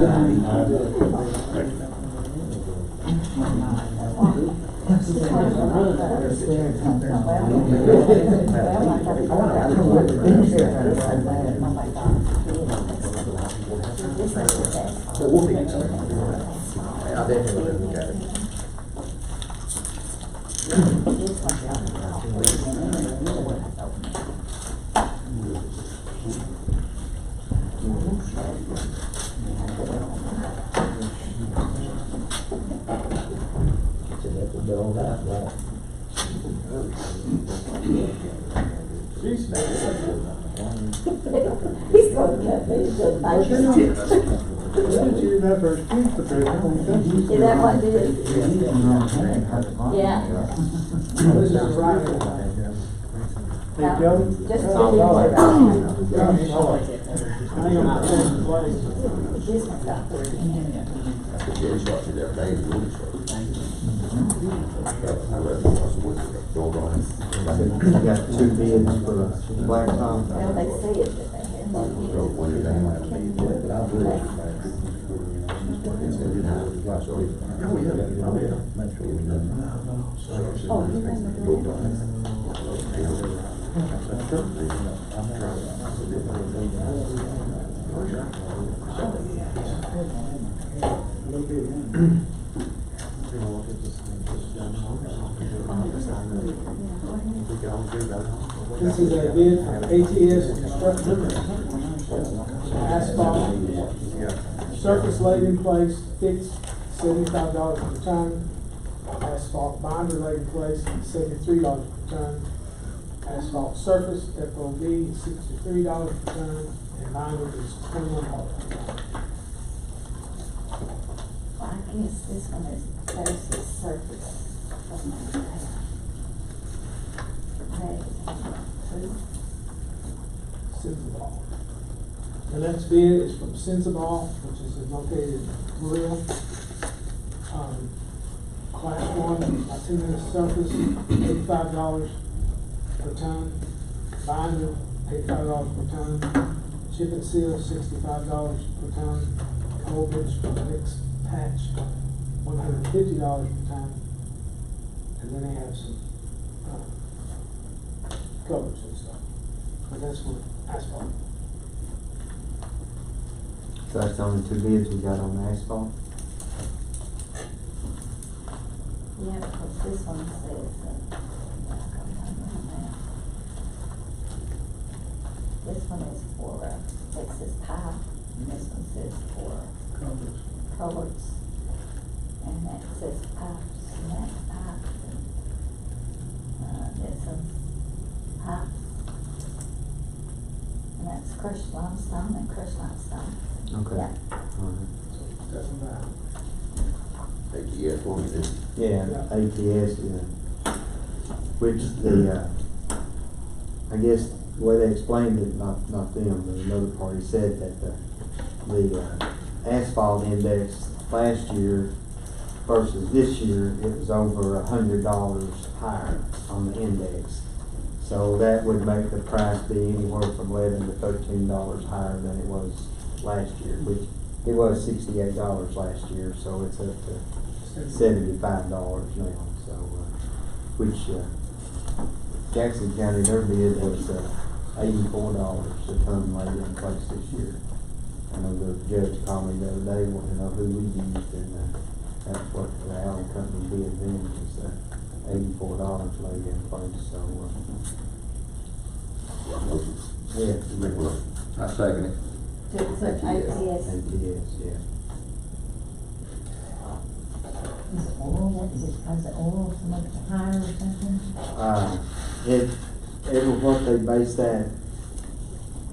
I got 2 bids for blacktop. Well, they say it, but they This is a bid from ATS Construction. Asphalt, surface laid in place, fixed, $75 per ton. Asphalt binder laid in place, $73 per ton. Asphalt surface, FOB, $63 per ton, and binder is $21 per ton. Well, I guess this one is versus surface. Sensiball. The next bid is from Sensiball, which is located in Maria. Class 1, bituminous surface, $85 per ton. Binder, $85 per ton. Chip and seal, $65 per ton. Culverts for mixed patch, $150 per ton. And then they have some covers and stuff. But that's for asphalt. So that's the only 2 bids we got on asphalt. Yeah, because this one says, this one is for, Texas pipe, and this one says for culverts. And that says pipes, and that's pipes, and, this one's pipes. And that's crushed limestone and crushed limestone. Okay. Yeah. All right. That's about. ATS one is. Yeah, ATS, yeah. Which the, I guess the way they explained it, not them, but another party said that the asphalt index last year versus this year, it was over $100 higher on the index. So that would make the price be anywhere from $11 to $13 higher than it was last year, which it was $68 last year, so it's up to $75 now. So, which Jackson County, their bid was $84 a ton laid in place this year. I know the judge called me the other day, wanted to know who we used, and that's what the Allen Company bid then, was $84 laid in place. So, I second it. To accept ATS. ATS, yeah. Is it oil, is it oil so much higher or something? It was what they base that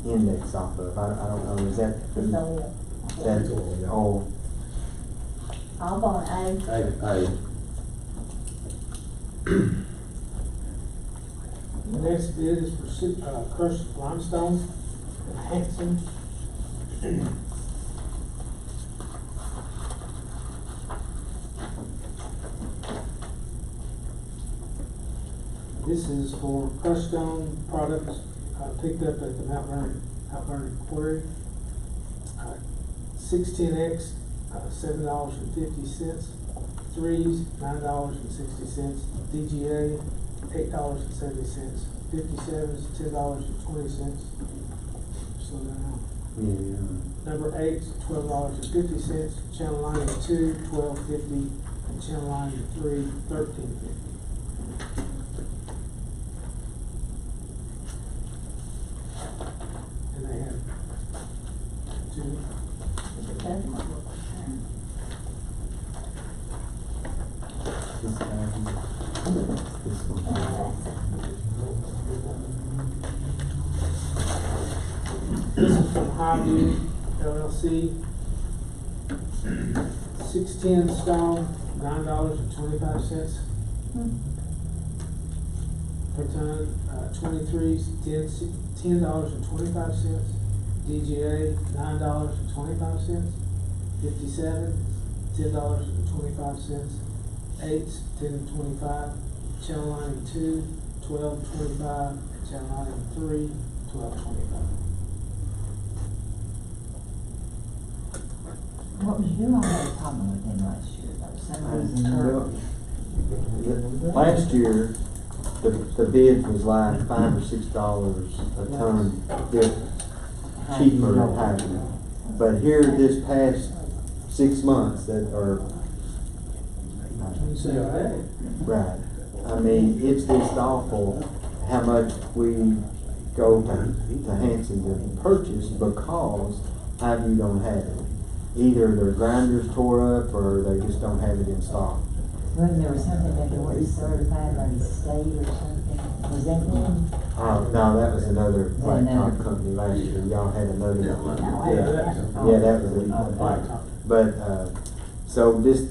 index off of. I don't know, is that? It's oil. That's oil. I'll go on A. The next bid is for crushed limestone, Hanson. This is for crushed stone products picked up at the Mount Vernon Quarry. 610X, $7.50. 3s, $9.60. DGA, $8.70. 57s, $10.20. Slow down. Yeah. Number 8, $12.50. Channel line 2, $12.50. And channel line 3, $13.50. And they have two. It doesn't look like This one. This is from Highview LLC. 610 stone, $9.25 per ton. 23s, $10.25. DGA, $9.25. 57, $10.25. 8s, $10.25. Channel line 2, $12.25. Channel line 3, $12.25. What was your only problem with them last year, though, some reason? Last year, the bid was like $5 or $6 a ton cheaper than Highview. But here, this past 6 months that are, right, I mean, it's just awful how much we go to Hanson to purchase because Highview don't have it. Either their grinders tore up or they just don't have it in stock. When there was something that they weren't certified by the state or something, was that one? No, that was another blacktop company last year. Y'all had another one. Yeah, that was a blacktop. But, so this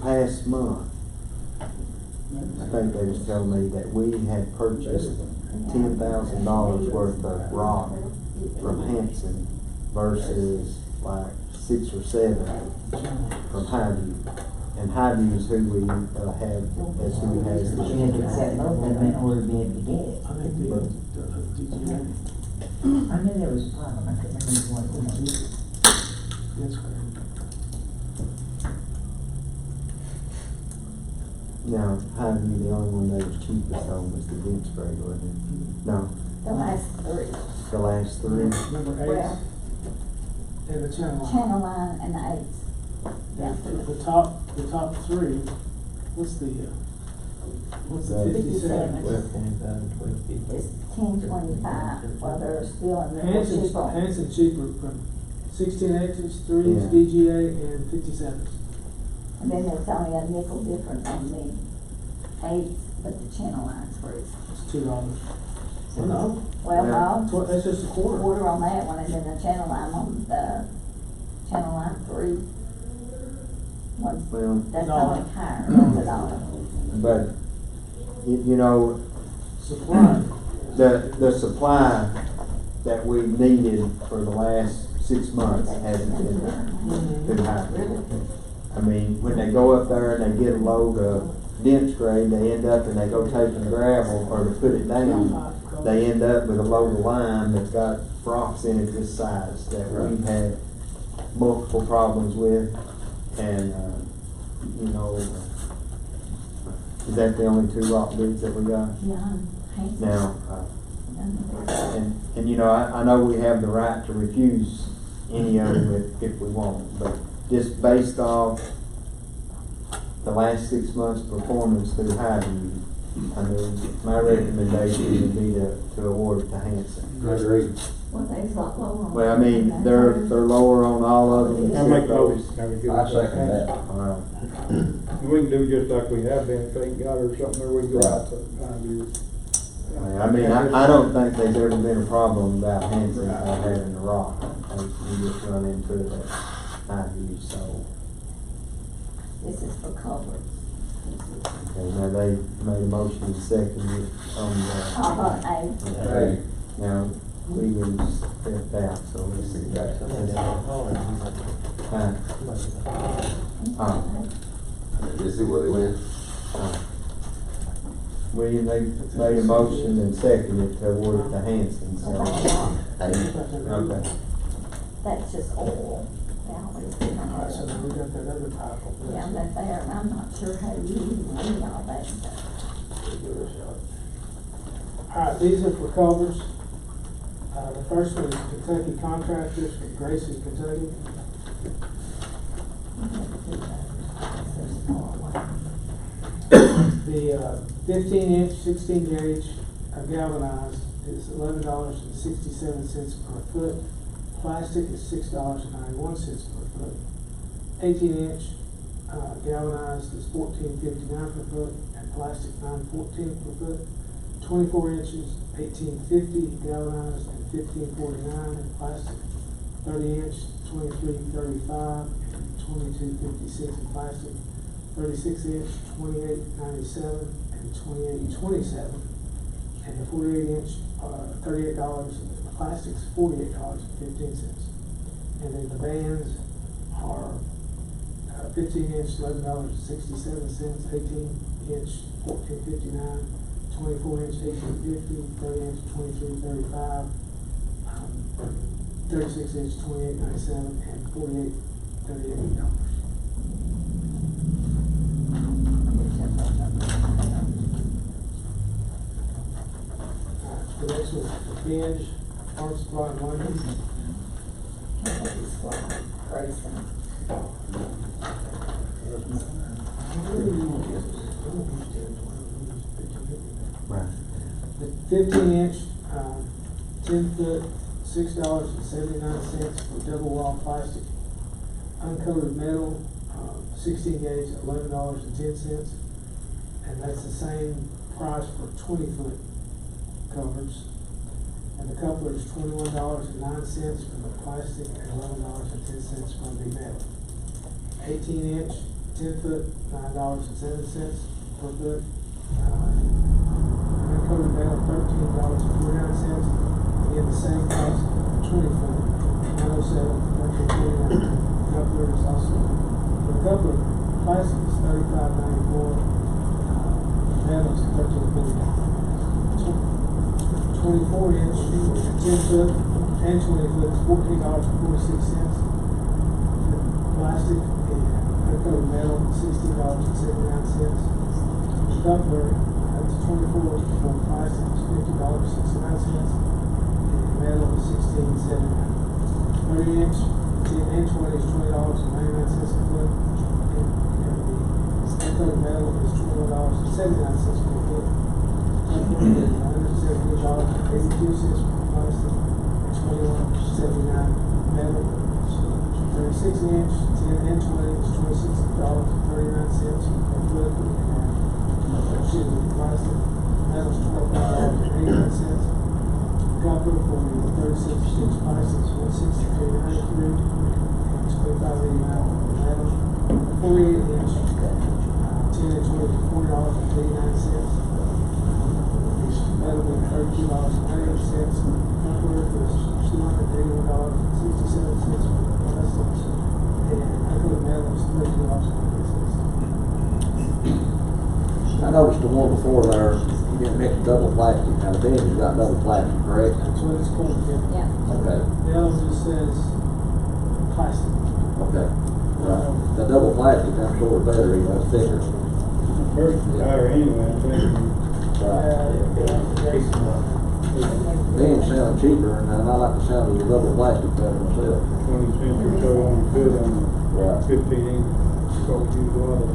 past month, I think they was telling me that we had purchased $10,000 worth of rock from Hanson versus like 6 or 7 from Highview. And Highview is who we have, that's who we has the. We had to accept both of them in order to be able to get it. I think they I knew there was a problem, I couldn't remember what it was. That's correct. Now, Highview, the only one that was cheapest on was the dent spray, wasn't it? No, The last 3. the last 3. Number 8, Well, and the channel line. channel line and the 8s. Yeah. The top 3, what's the 57? 57. It's 10.25, well, they're still in the cheaper. Hanson cheaper from 16X's, 3s, Yeah. DGA, and 57s. And then there's only a nickel difference on the 8s, but the channel line's free. It's $2. Oh, no, Well, Yeah. no, that's just a quarter. quarter on that one, and then the channel line on the channel line 3. Well, That's $1. only higher, that's $1. but, you know, Supply. the supply that we needed for the last 6 months hasn't been there. Been happening. I mean, when they go up there and they get a load of dent spray, they end up and they go taking gravel or to put it down, they end up with a load of lime that's got rocks in it this size that we've had multiple problems with. And, you know, is that the only 2 rock bids that we got? Yeah, Hanson. Now, and you know, I know we have the right to refuse any of them if we want, but just based off the last 6 months' performance through Highview, I mean, my recommendation would be to award it to Hanson. I agree. Well, they's a lot lower on. Well, I mean, they're lower on all of them. I make except those. motion. I second that. All right. We can do just like we have been, if they got or something, or we go out to 5 years. I mean, I don't think there's ever been a problem about Hanson not having the rock. I think we just run into it at Highview, so. This is for culverts. Okay, now they made a motion and seconded on On the. 8. Hey. Now, we will step out, so let's see. Let's see where they went. William, they made a motion and seconded to award it to Hanson, so. Okay. That's just oil. galleries. Alright, so then we got that other pipe over there. Yeah, that's there, and I'm not sure how you even read all that stuff. Alright, these are for culverts. The first one is Kentucky Contractors from Gracie, Kentucky. The 15-inch, 16-gauge galvanized is $11.67 per foot. Plastic is $6.91 per foot. 18-inch galvanized is $14.59 per foot, and plastic $9.14 per foot. 24 inches, $18.50 galvanized and $15.49 in plastic. 30-inch, $23.35 and $22.56 in plastic. 36-inch, $28.97 and $28.27. And the 48-inch, $38, the plastic's $48.15. And then the bands are 15-inch, $11.67, 18-inch, $14.59, 24-inch, $18.50, 30-inch, $23.35, 36-inch, $28.97, and 38.38. The next one is the Binge Farm Supply in London. Right. The 15-inch, 10-foot, $6.79 for double wall plastic. Uncoated metal, 16-gauge, $11.10. And that's the same price for 20-foot covers. And the coupler is $21.09 for the plastic and $11.10 for the metal. 18-inch, 10-foot, $9.07 per foot. Uncoated metal, $13.49. Again, the same price for 20-foot, $9.07, $13.49. Coupler is also, the coupler plastic is $35.94. Metal is $13.50. 24-inch, 10-foot, and 20-foot is $14.46. Plastic and uncoated metal, $16.79. Coupler, that's 24 for plastic, is $50.69. And metal is $16.79. 30-inch, 10 and 20 is $20.99 a foot. And the uncoated metal is $21.79 per foot. $178.82 for plastic, and $21.79 metal. 36-inch, 10 and 20 is $26.39 per foot. Excuse me, plastic. Metal is $12.89. Copper for the 36-inch plastic is $163.93 and $25.89 for metal. 48-inch, 10 and 20 is $40.89. Metal being $32.98. Copper is $281.67 for plastic. And uncoated metal is $32.98. I noticed the one before there, you didn't mix double plastic. Now the Binge has got double plastic, correct? That's what it's called, yeah. Yeah. Okay, The other one just says plastic. okay. Right. The double plastic, I'm sure is better, you know, it's thicker. First tire anyway, I think. Binge sounded cheaper, and I like the sound of the double plastic better myself. 20 cents or so on the good on Right. 15 inch. So use a lot of.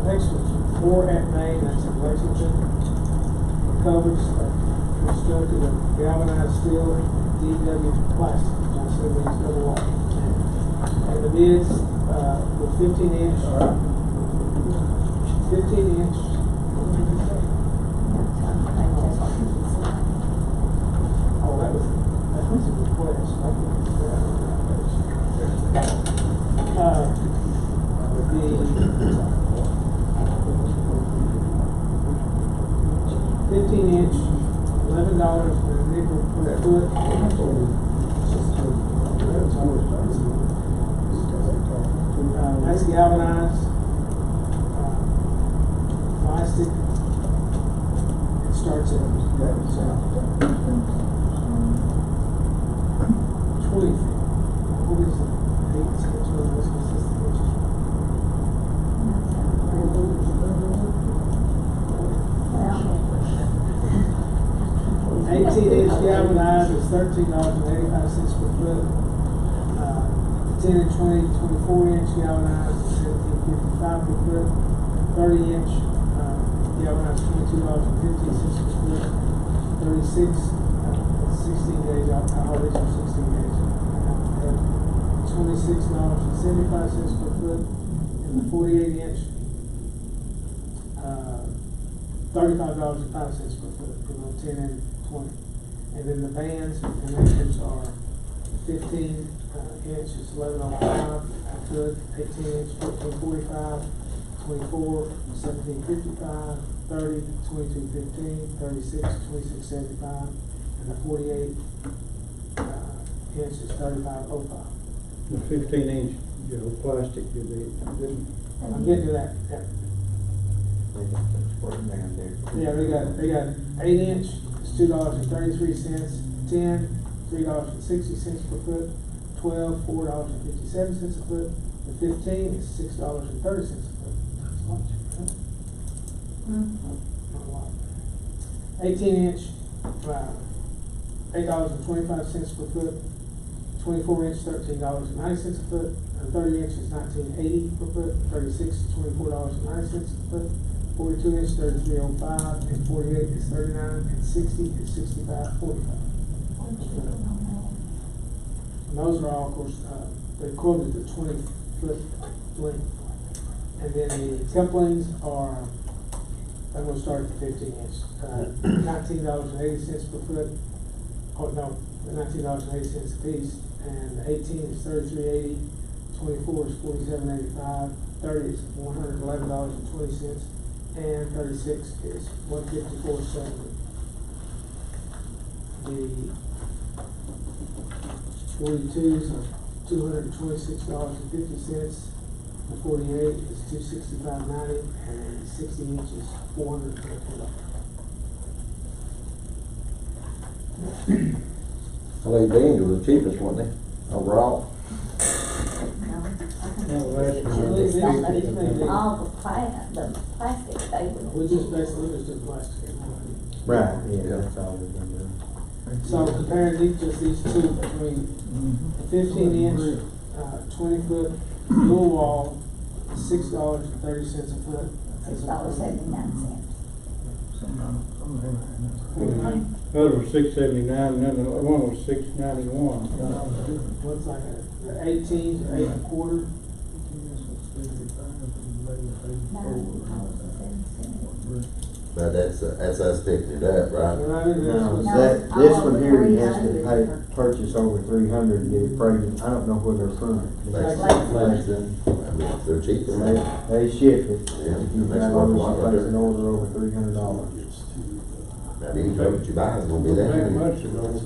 Next one's 4 at Main, that's in Lexington. Covers constructed of galvanized steel and DW plastic, which I said means double wall. And the bids, were 15-inch, 15-inch. Oh, that was a request. The 15-inch, $11 for a nickel per foot. That's galvanized, plastic. It starts at what is it? 8 cents, what's consistent inches? 18-inch galvanized is $13.85 per foot. 10 and 24-inch galvanized is $17.55 per foot. 30-inch galvanized $22.15 per foot. 36, 16 gauge, all these are 16 gauge. $26.75 per foot. And the 48-inch, $35.05 per foot for the 10 and 20. And then the bands and connectors are 15 inch is 1105 per foot, 18 inch 1445, 24 1755, 30 2215, 36 2675, and the 48 inch is 3505. The 15-inch, plastic, I'm getting to that. Yeah. Yeah, they got 8 inch, it's $2.33, 10, $3.60 per foot, 12, $4.57 a foot, and 15 is $6.30 a foot. That's much, right? Not a lot. 18 inch, $8.25 per foot, 24 inch, $13.90 a foot, and 30 inch is $19.80 per foot, 36 is $24.90 a foot, 42 inch, $33.05, and 48 is $39, and 60 is $65.45. And those are all, of course, they're quoted to 20-foot length. And then the couplings are, I'm gonna start at the 15 inch, $19.80 per foot. Oh, no, $19.80 a piece, and 18 is $33.80, 24 is $47.85, 30 is $111.20, and 36 is $154.70. The 42s are $226.50, the 48 is $265.90, and 60 inches $422. Well, these beans were the cheapest, weren't they, overall? All the plastic, they would. We just basically just did plastic. Right, yeah, that's all we're gonna do. So comparing these two between 15 inch, 20 foot dual wall, $6.30 a foot. $6.79. The other was $6.79, and then the one was $6.91. What's like a 18 to 8.25? But that's us picking it up, right? No, this one here, he has to purchase over 300 to get it freighted. I don't know where they're from. Langston. I mean, if they're cheaper, man. They ship it. Yeah, If you makes have a lot over, of place an difference. order over $300. That means what you buy is gonna be that.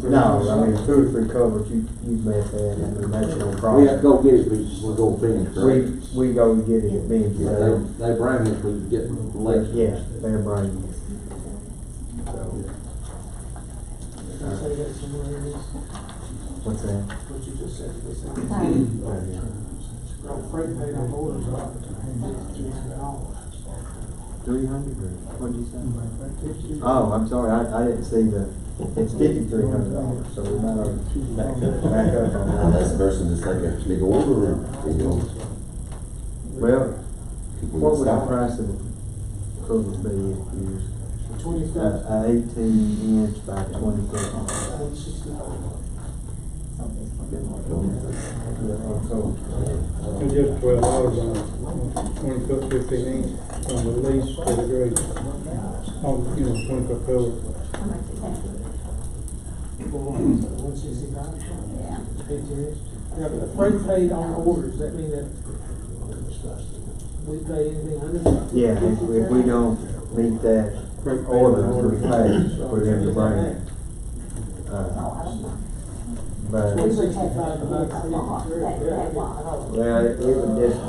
No, I mean, 2 or 3 covers, you bet that, I mean, that's no problem. We have to go get it, we go finish, correct? We go get it at Ben's. They bring it, we get it from Lexington. Yeah, they're bringing it. Say that somewhere in this, What's that? what you just said, this Oh, yeah. freight paid on orders are $300. 300 or what'd you say? Oh, I'm sorry, I didn't see it's $5,300, so we might have back up on that. Unless the person just like a big order, Well, people what would would the stop. price of the covers be if you used 20 foot, a 18 inch by 20 foot? $165. It's just $12 on 20 foot, 15 inch on the lease for the grade. On, 20 foot cover. How much is that? 165? Yeah. 18 inch. Yeah, but the freight paid on orders, that mean that we pay anything under that? Yeah, if we don't meet that order, we pay for them to bring it. No, I don't know. But, $165 bucks. That lot. well, it would just,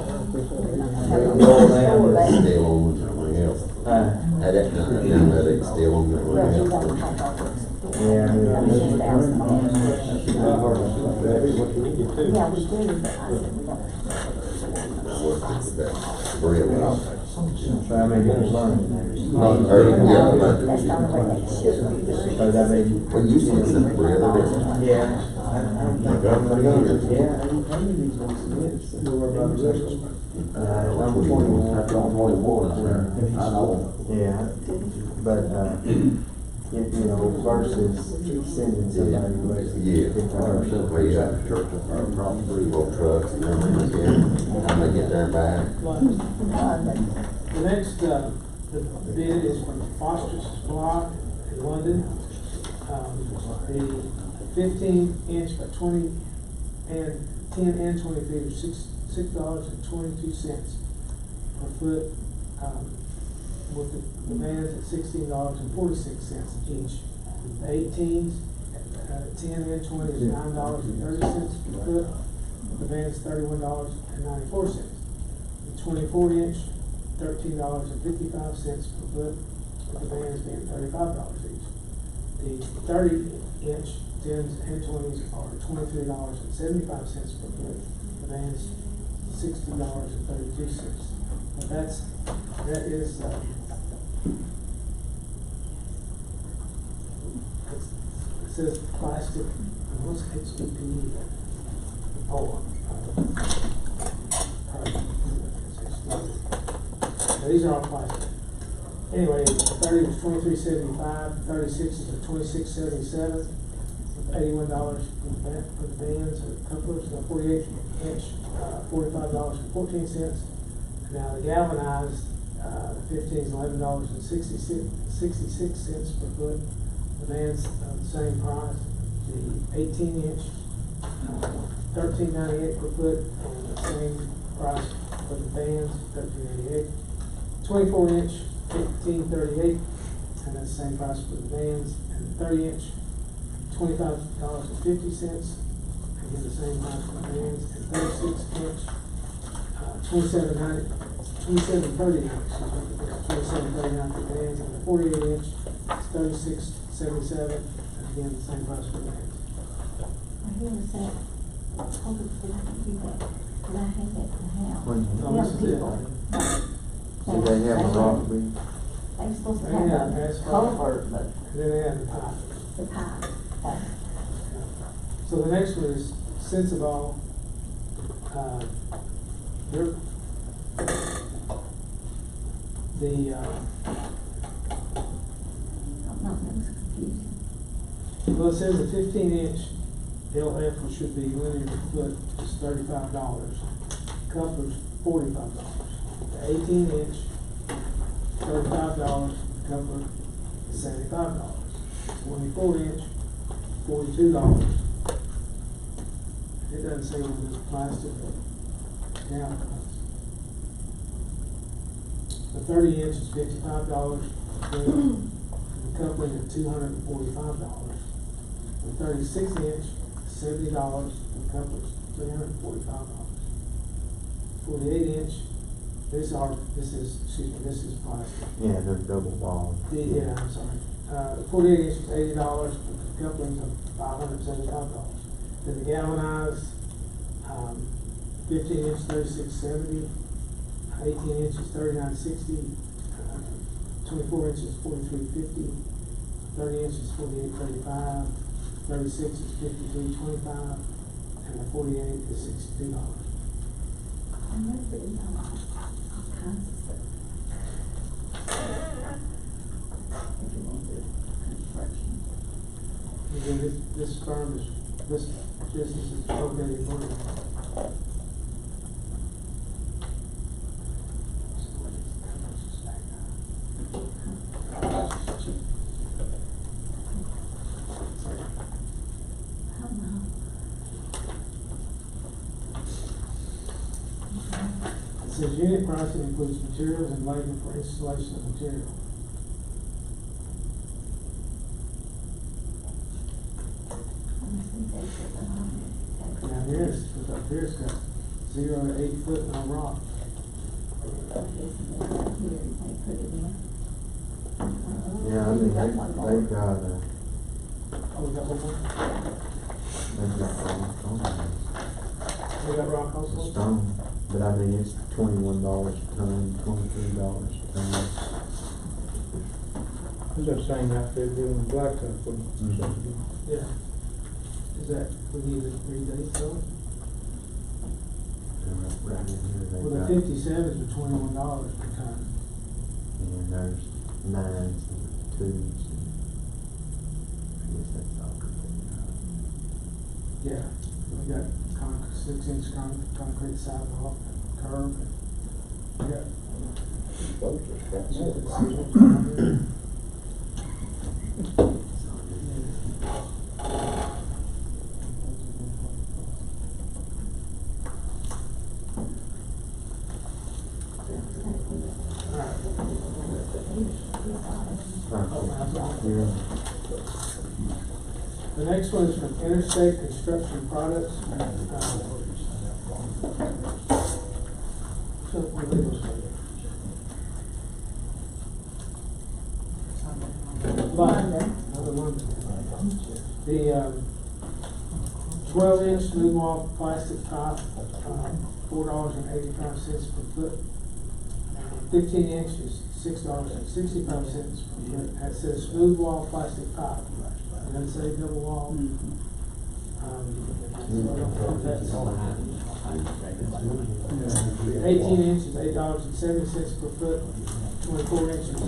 roll down. Still on something else. Had that, none of it still on Well, we something don't else. have all those stores. Yeah, I mean, I was just asking them. Not hard to see that, what you need to. Yeah, we do, but I said we don't. That brilliant. so I mean, there's learning there. Yeah, but That's the only way they should be. So that means. we used to some brilliant. Yeah. I don't think I'm gonna go. Yeah. Don't worry about the I'm 21. That's on 21, sir. I know. Yeah, but, you know, versus sending somebody away. Yeah. Well, yeah. Church across the street. Little trucks and everything again, how they get there and back. The next, the bid is from Foster's Block in London. The 15-inch by 20 and 10 and 20 feet are $6.22 per foot. With the vans at $16.46 each. The 18s at 10 and 20 is $9.30 per foot. The vans $31.94. The 24-inch, $13.55 per foot. With the vans being $35 each. The 30-inch 10s and 20s are $23.75 per foot. The vans $60.32. But that is, it says plastic, what's HDPE? Oh, these are all plastic. Anyway, the 30 was $23.75, 36 is $26.77, $81 for the bands or couplers, the 48-inch, $45.14. Now the galvanized, the 15 is $11.66 per foot. The van's the same price. The 18-inch, $13.98 per foot, and the same price for the vans, $13.88. 24-inch, $15.38, and that's the same price for the vans. And the 30-inch, $25.50, again the same price for the vans. And 36-inch, $27.39 for the vans, and the 48-inch is $36.77, and again the same price for the vans. Who was that? Hold it, did I do that? Did I have that in the house? When- No, this is it. Do they have a rock bid? They're supposed to They have have a asphalt. culvert, but And then they have the pipe. the pipe. So the next one is Sensible. They're, I'm not, that was confusing. well, it says the 15-inch LF, which should be linear foot, is $35. Couplers, $45. The 18-inch, $35. Coupler, $75. 24-inch, $42. It doesn't say whether it's plastic or galvanized. The 30-inch is $55. The coupling is $245. The 36-inch, $70. The coupling is $345. 48-inch, this is plastic. Yeah, they're double wall. Yeah, I'm sorry. 48-inch is $80. The couplings are $575. Then the galvanized, 15-inch, $36.70. 18-inch is $39.60. 24-inch is $43.50. 30-inch is $48.35. 36 is $53.25. And the 48 is $62. And they're pretty all kinds of stuff. If you want to do construction. And then this firm is, this business is located for I don't know. It says unit pricing includes materials and labor for installation of material. Now here's, up here's got 0 to 8 foot no rock. Yeah, I mean, they've got, Oh, we got one more? They've got We got Rockcastle? stone, but I mean, it's $21 a ton, $23 a ton. Is that same outfit doing the blacktop for them? Yeah. Is that, we need to read these though? They're right in here, Well, they've the got, 57s are $21 per ton. and there's 9s and 2s, and I guess that's all good. Yeah. We got concrete, 6-inch concrete sidewalk, curb, and we got. Yeah. The next one is from Interstate Construction Products. So, what are those? London, another London. The 12-inch smooth wall plastic pipe, $4.85 per foot. 15 inches, $6.65 per foot. That says smooth wall plastic pipe. It doesn't say double wall. That's 18 inches, $8.70 per foot. 24 inches,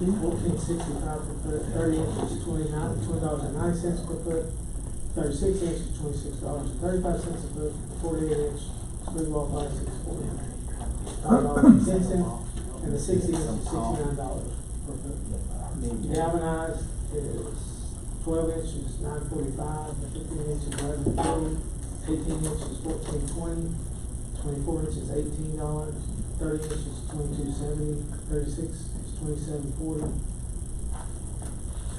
$14.65 per foot. 30 inches, $20.90 per foot. 36 inches, $26.35 a foot. 48 inch smooth wall plastic is $49.10, and the 60 inch is $69 per foot. Galvanized is 12 inches, $9.45, 15 inches, $11.40, 18 inches, $14.20, 24 inches, $18, 30 inches, $22.70, 36 is $27.40,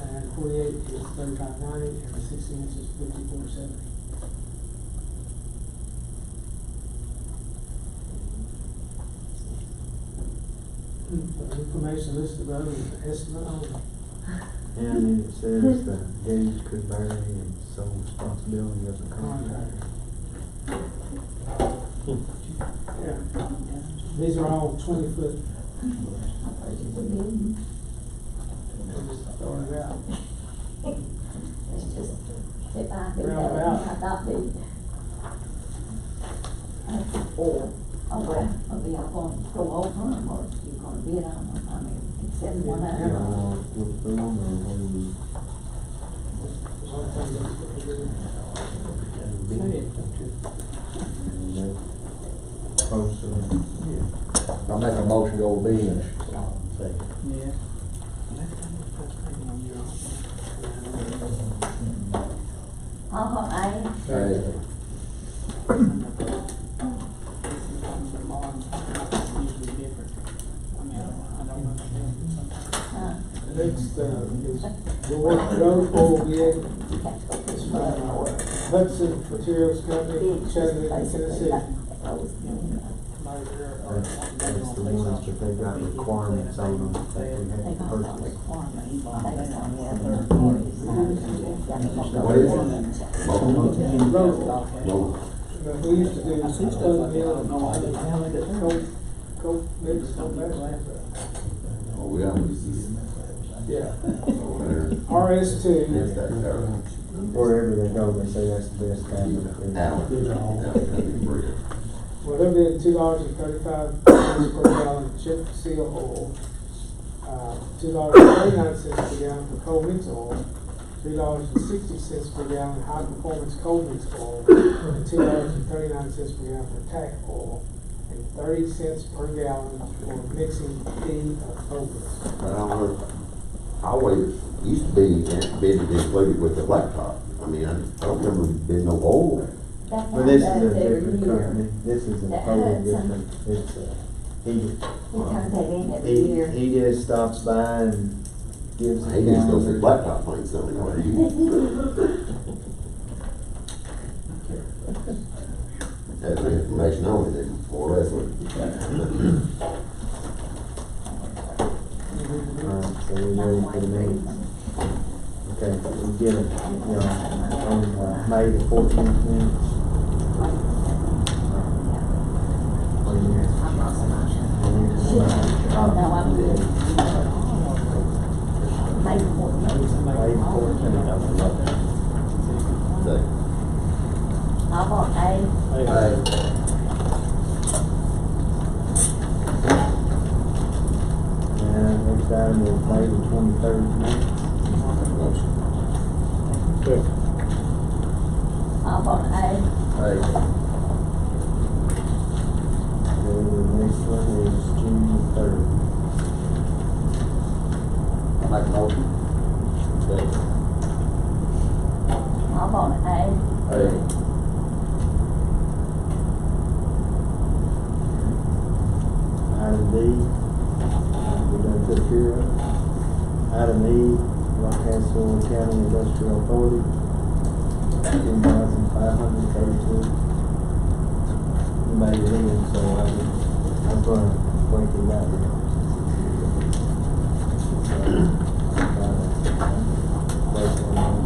and 48 is $35.90, and the 60 inches, $54.70. The information listed above is an estimate only. And it says the gauge could vary and sole responsibility of the contractor. Yeah. These are all 20-foot. Just throwing it out. It's just, if I do Round that, about. I not be. Or, well, are we all going to go over them, or you gonna bid on them, I mean, except one of You them. know, look through them, or what do you? And they're closer. I make a motion to go with bids. Yeah. Hey, The next, is the road oil bid. It's from Hudson Materials Company, Chattanooga, Tennessee. That's the ones that they got requirements on them that we They have to got purchase. requirements based on the other parties. What is it? Local. We used to do other mill, coat mix, coat mesh. Oh, we got Yeah. over there. RS2. Yes, that's there. Wherever they go, they say that's the best cabinet. Allen. That'd be pretty. Well, they're bidding $2.35 per gallon chip seal oil, $2.39 per gallon for cold mix oil, $3.60 per gallon high performance cold mix oil, and $2.39 per gallon for tack oil, and 30 cents per gallon for mixing fee of cold mix. But I don't know, I always used to be bidded included with the blacktop. I mean, I don't remember bidding no oil. That's But this is how a it does every different year. company, this is a That totally Hudson. different, it's He comes in every year. he just stops by and gives. He just goes through blacktop things, something like That's the information only, then, more or less. Alright, so we're ready for the meeting. Okay, we get it, you know, on May the 14th minutes. No, I'm good. May 14th. May 14th. I'm on A. And next item is May the 23rd minutes. Second. I'm on A. And the next one is June 3rd. I make a motion. I'm on A. Item B, we done took care of. Item E, Rockcastle County Industrial Authority, $10,532. You made it in, so I'm gonna wait till that. Wait one moment.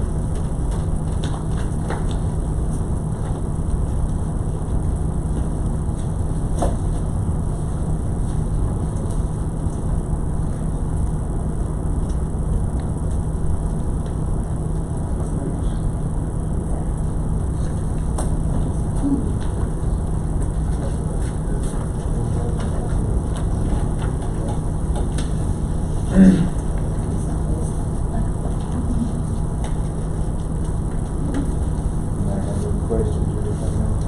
Questions or anything else?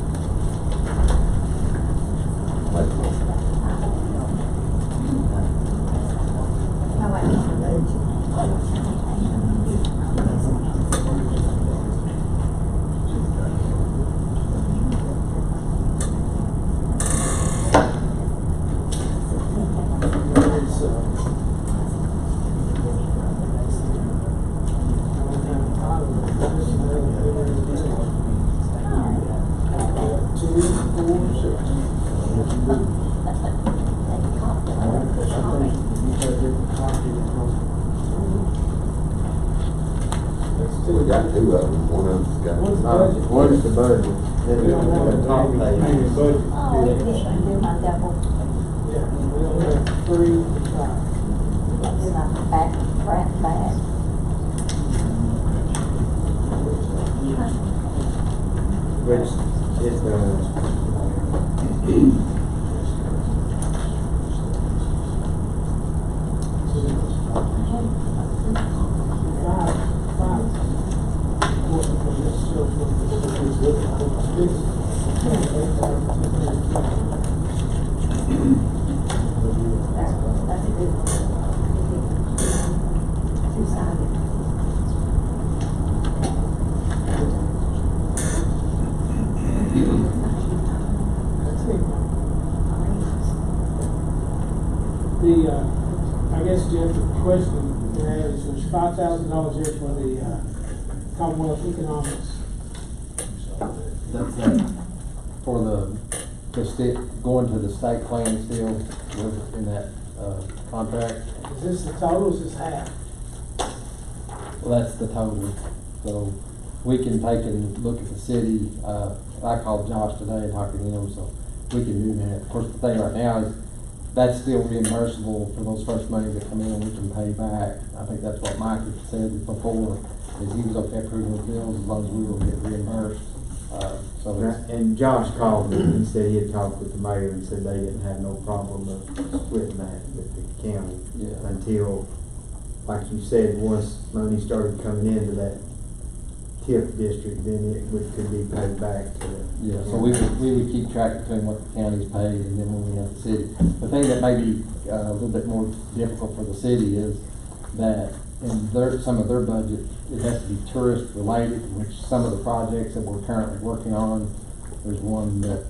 We got two of them, one of them's got. What is the budget? Then the top Maybe page. budget. Oh, it didn't do my double. Yeah, we only have 3 and 5. Do my back, front, back. Which is the, That's a good one. Two-sided. I guess, Jeff, the question you have is there's $5,000 here for the Commonwealth Economics. That's for the state, going to the state plan still in that, contract. Is this the total, is this half? Well, that's the total. So we can take and look at the city. I called Josh today and talked to him, so we can do that. Of course, the thing right now is that's still reimbursable for those first monies that come in, we can pay back. I think that's what Mike had said before, is he was okay approving the bills as long as we will get reimbursed. So it's, and Josh called me, and he said he had talked with the mayor and said they didn't have no problem of splitting that with the county. Yeah. Until, like you said, once money started coming into that TIF district, then it could be paid back to the. yeah, so we would keep track between what the county's paid and then when we have the city. The thing that may be a little bit more difficult for the city is that in some of their budget, it has to be tourist related, which some of the projects that we're currently working on, there's one that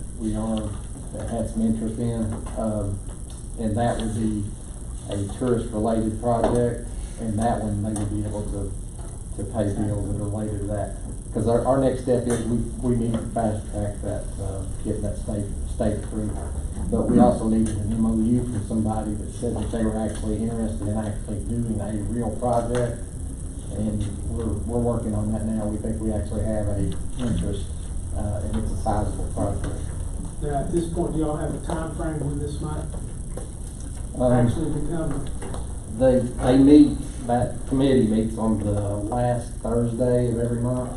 that had some interest in, and that would be a tourist related project, and that one they would be able to pay bills that are related to that. Because our next step is we need to fast track that, getting that state approved. But we also needed an MOU from somebody that said that they were actually interested in actually doing a real project. And we're working on that now. We think we actually have a interest, and it's a sizable project. Now, at this point, do y'all have a time frame when this might Um, actually become? They meet, that committee meets on the last Thursday of every month.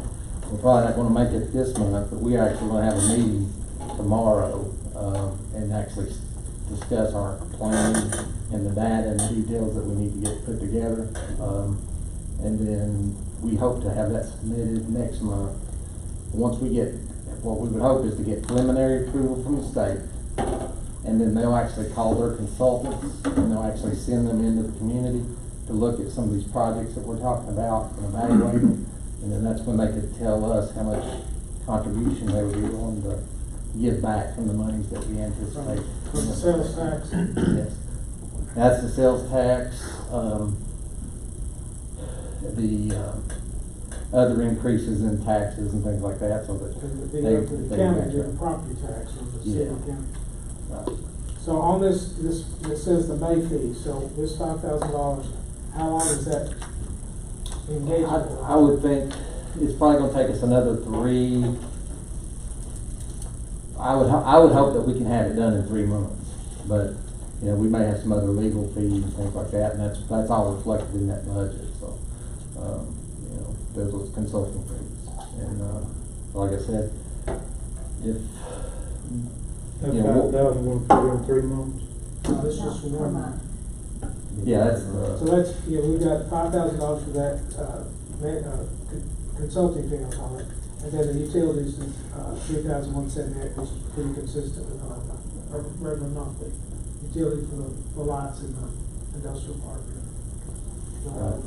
We're probably not gonna make it this month, but we actually gonna have a meeting tomorrow, and actually discuss our planning and the data and the details that we need to get put together. And then we hope to have that submitted next month. Once we get, what we would hope is to get preliminary approval from the state. And then they'll actually call their consultants, and they'll actually send them into the community to look at some of these projects that we're talking about and evaluate them. And then that's when they could tell us how much contribution they would be willing to give back from the monies that we anticipate. From the sales tax? Yes. That's the sales tax, the other increases in taxes and things like that, so that And they. the county did the property tax on the city Yeah. county. Right. So on this, it says the May fee, so this $5,000, how long is that engagement? I would think it's probably gonna take us another 3. I would hope that we can have it done in 3 months, but, you know, we may have some other legal fees and things like that, and that's all reflected in that budget, so, you know, there's those consulting fees. And, like I said, if, That you know, 5,000 will pay in 3 months. No, this is just for Per 1 month. month. yeah, that's, So that's, yeah, we got $5,000 for that, consulting fee, I'll call it. And then the utilities is, $3,178, which is pretty consistent with our regular monthly utility for the lights in the industrial park.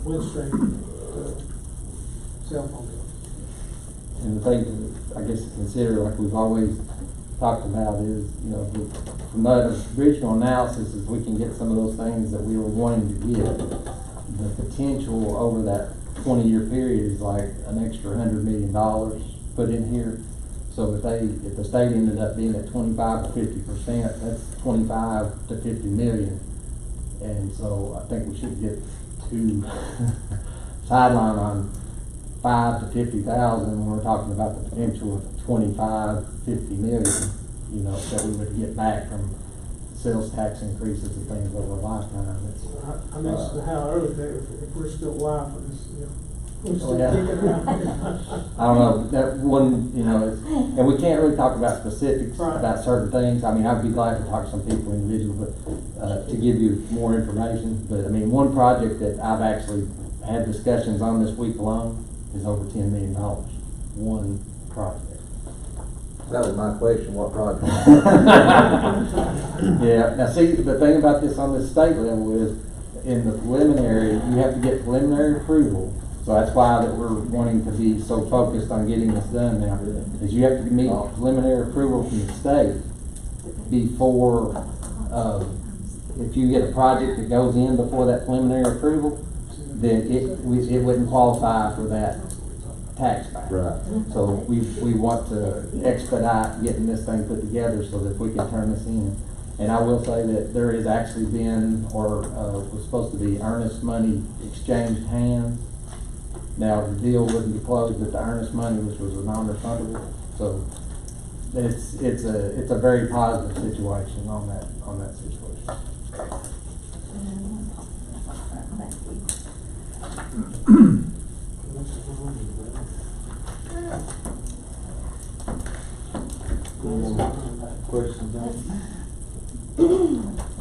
Windstream, cell phone bill. and the thing, I guess, to consider, like we've always talked about is, you know, from the original analysis, is we can get some of those things that we were wanting to get. The potential over that 20-year period is like an extra $100 million put in here. So if the state ended up being at 25 to 50%, that's 25 to 50 million. And so I think we should get to sideline on 5 to 50,000 when we're talking about the potential of 25, 50 million, you know, that we would get back from sales tax increases and things over a lifetime. I mentioned how early that if we're still alive for this, you know, we're still yeah. kicking around. I don't know, that one, you know, and we can't really talk about specifics Right. about certain things. I mean, I'd be glad to talk to some people individually, but, to give you more information. But I mean, one project that I've actually had discussions on this week alone is over $10 million. One project. That was my question, what project? Yeah, now see, the thing about this on this state level is, in the preliminary, you have to get preliminary approval. So that's why that we're wanting to be so focused on getting this done now, is you have to meet preliminary approval from the state before, if you get a project that goes in before that preliminary approval, then it wouldn't qualify for that tax back. Right. So we want to expedite getting this thing put together so that we can turn this in. And I will say that there has actually been, or was supposed to be, earnest money exchanged hands. Now, the deal wouldn't be closed at the earnest money, which was a non-refundable. So it's a very positive situation on that situation. Questions on it?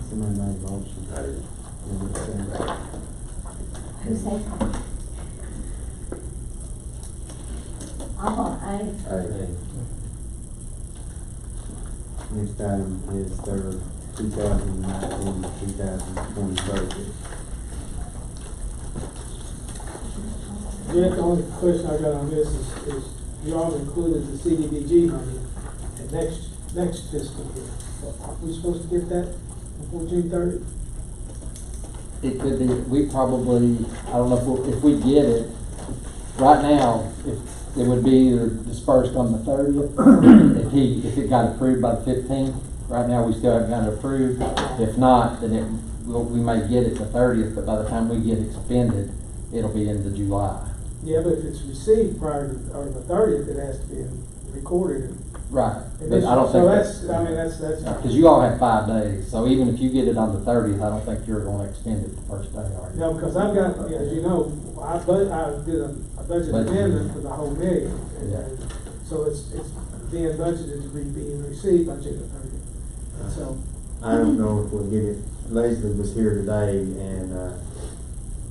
Somebody made a motion. Who said that? I'm on A. Next item is their 2019-2020 budget. Yeah, the only question I got on this is you all included the CDBG money in next fiscal year. Are we supposed to get that before June 30? It could be, we probably, I don't know if we get it, right now, if it would be either dispersed on the 30th, if it got approved by the 15th. Right now, we still haven't got it approved. If not, then we may get it the 30th, but by the time we get expended, it'll be into July. Yeah, but if it's received prior to, or the 30th, it has to be recorded. Right, And but I don't so think that's, I mean, that's. because you all have 5 days, so even if you get it on the 30th, I don't think you're gonna expend it the first day, are you? No, because I've got, as you know, I did a budget Budget. amendment for the whole million. Yeah. And so it's being budgeted to be being received by June 30th. So, I don't know if we'll get it. Leslie was here today and,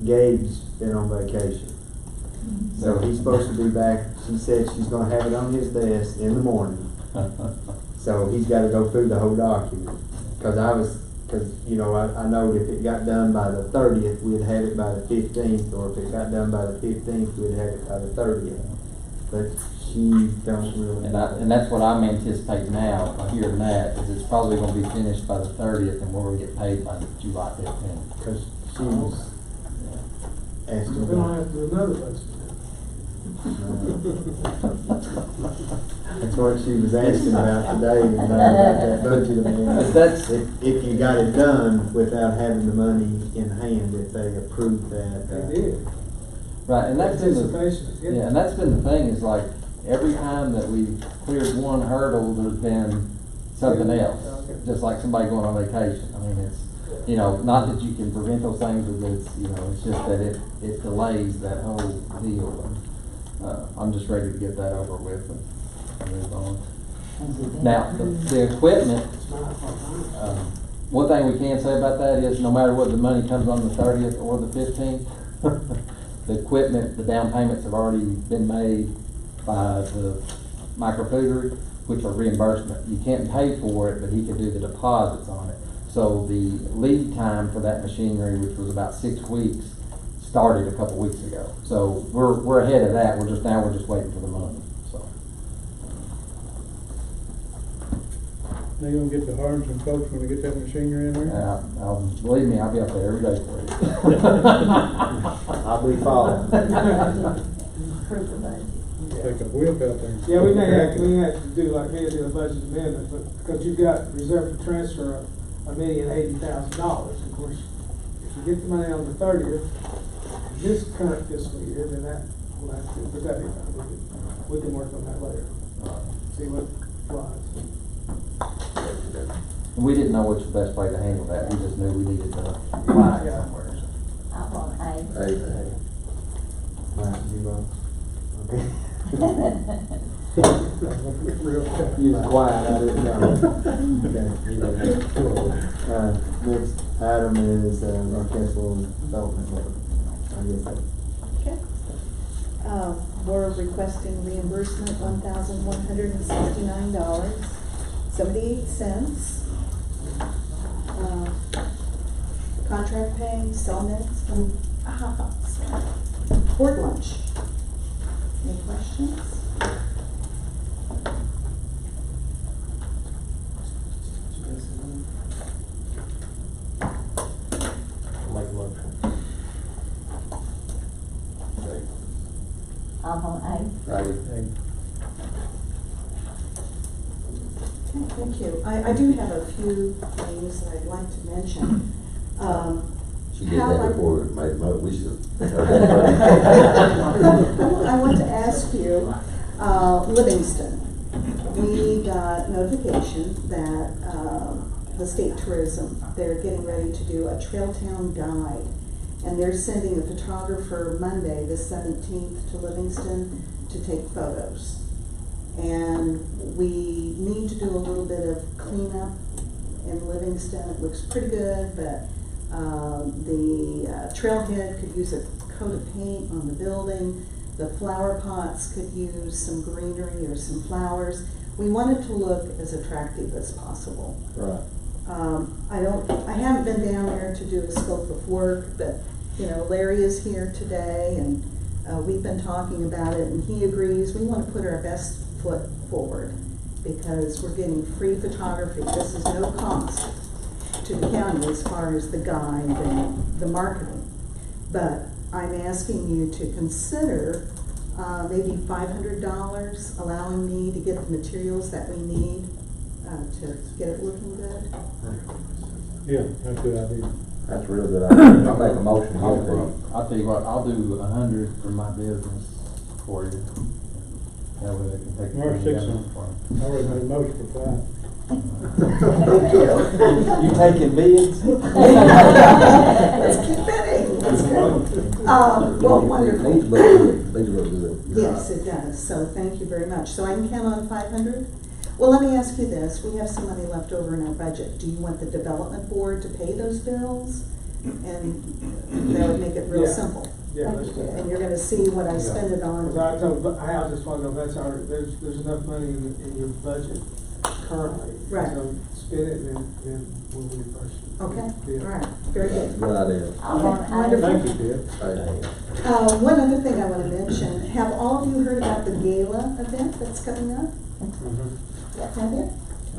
Gabe's been on vacation. So he's supposed to be back. She said she's gonna have it on his desk in the morning. So he's gotta go through the whole document. Cause you know, I know if it got done by the 30th, we'd have it by the 15th, or if it got done by the 15th, we'd have it by the 30th. But she don't really. And that's what I'm anticipating now, by hearing that, is it's probably gonna be finished by the 30th, and we're gonna get paid by July 15th. Cause she was asking we don't about. have to do another budget. That's what she was asking about today, about that budget amendment. That's- If you got it done without having the money in hand, if they approved that. They did. Right, and that's been the, Anticipation. yeah, and that's been the thing, is like, every time that we've cleared one hurdle, there's been something else. Just like somebody going on vacation. I mean, it's, you know, not that you can prevent those things, but it's, you know, it's just that it delays that whole deal. And, I'm just ready to get that over with and move on. Now, the equipment, It's my fault. one thing we can say about that is no matter what the money comes on the 30th or the 15th, the equipment, the down payments have already been made by the microfoodry, which are reimbursement. You can't pay for it, but he can do the deposits on it. So the lead time for that machinery, which was about 6 weeks, started a couple weeks ago. So we're ahead of that. We're just waiting for the money. So They gonna get the harms and folks when they get that machinery in there? believe me, I'll be up there every day for you. I'll be following. Approve the budget. Take a whip out there. Yeah, we may have to do like me, do a budget amendment, but because you've got reserve for transfer of $1,080,000. Of course, if you get the money on the 30th, this current fiscal year, then that will have to, but that'd be fine. We can work on that later. See what flies. We didn't know which was the best way to handle that. We just knew we needed to buy it somewhere. I'm on A. Right, you vote. Okay. Real You was quiet, I didn't know. Okay. Next item is, Rockcastle Development Board. I guess that. Okay. We're requesting reimbursement $1,169.78. Contract pay, cell nets, board lunch. Any questions? I'm on A. Thank you. I do have a few things that I'd like to mention. She did that before we made a vote, we should. I want to ask you, Livingston, we got notification that the state tourism, they're getting ready to do a Trail Town guide. And they're sending a photographer Monday, the 17th, to Livingston to take photos. And we need to do a little bit of cleanup in Livingston. It looks pretty good, but the trailhead could use a coat of paint on the building. The flower pots could use some greenery or some flowers. We want it to look as attractive as possible. Right. I haven't been down there to do a scope of work, but you know, Larry is here today, and we've been talking about it, and he agrees. We want to put our best foot forward because we're getting free photography. This is no cost to the county as far as the guide and the marketing. But I'm asking you to consider maybe $500, allowing me to get the materials that we need to get it looking good. Yeah, that's a good idea. That's a real good idea. I'll make a motion to give it to you. I'll tell you what, I'll do 100 for my business for you. That way they can take it. March from 6th. you. I already made a motion for 5. You taking bids? Let's keep bidding. That's good. Well, wonderful. These look good. These look good. Yes, it does, so thank you very much. So I can count on 500? Well, let me ask you this, we have some money left over in our budget. Do you want the development board to pay those bills? And that would make it real Yeah. simple. Yeah, let's do that. And you're gonna see what I spend it on. I just wanna know, there's enough money in your budget currently. Right. So spend it and then we'll reimburse you. Okay, Yeah. all right, very good. Good idea. Wonderful. Thank you, Deb. One other thing I wanna mention, have all of you heard about the gala event that's coming up? Have you?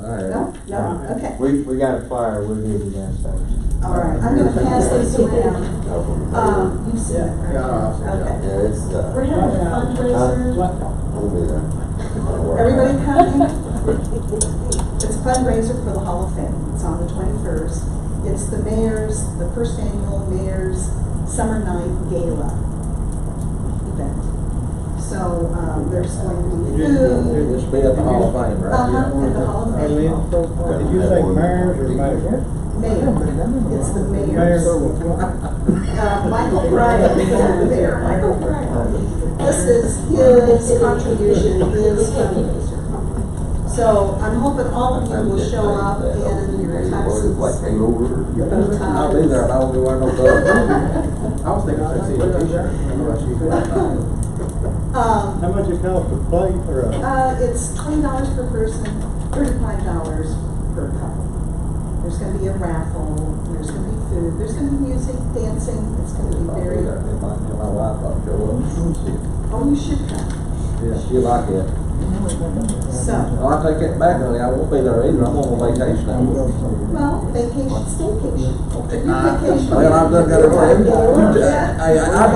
All right. No? No? Okay. We got a flyer, we'll give you downstairs. All right, I'm gonna pass this around. You've seen it, right? Yeah, Okay. it's, We're having a fundraiser. we'll be there. Everybody coming? It's a fundraiser for the Hall of Fame. It's on the 21st. It's the first annual Mayor's Summer Night Gala event. So, there's going to be food. This be at the Hall of Fame, right? At the Hall of Hey, Fame. Lynn, did you say mayors or mayor? Mayor. It's the Mayor. mayor's. Michael Bryan, Mayor Michael Bryan. This is his contribution, his fundraiser. So I'm hoping all of you will show up in your tuxes. Like hangover. I'll be there, and I won't be wearing no gloves. I was thinking I see a t-shirt. How much it cost to play or It's $20 per person, $35 per couple. There's gonna be a raffle, there's gonna be food, there's gonna be music, dancing, it's gonna be I'll be very, there. My wife, I'll show up. oh, you should come. Yeah, she'll like it. So, Oh, I take it back, honey, I won't be there either, I'm on vacation now. well, vacation, staycation. If you vacation. Well, I've done got it right. Hey, I'd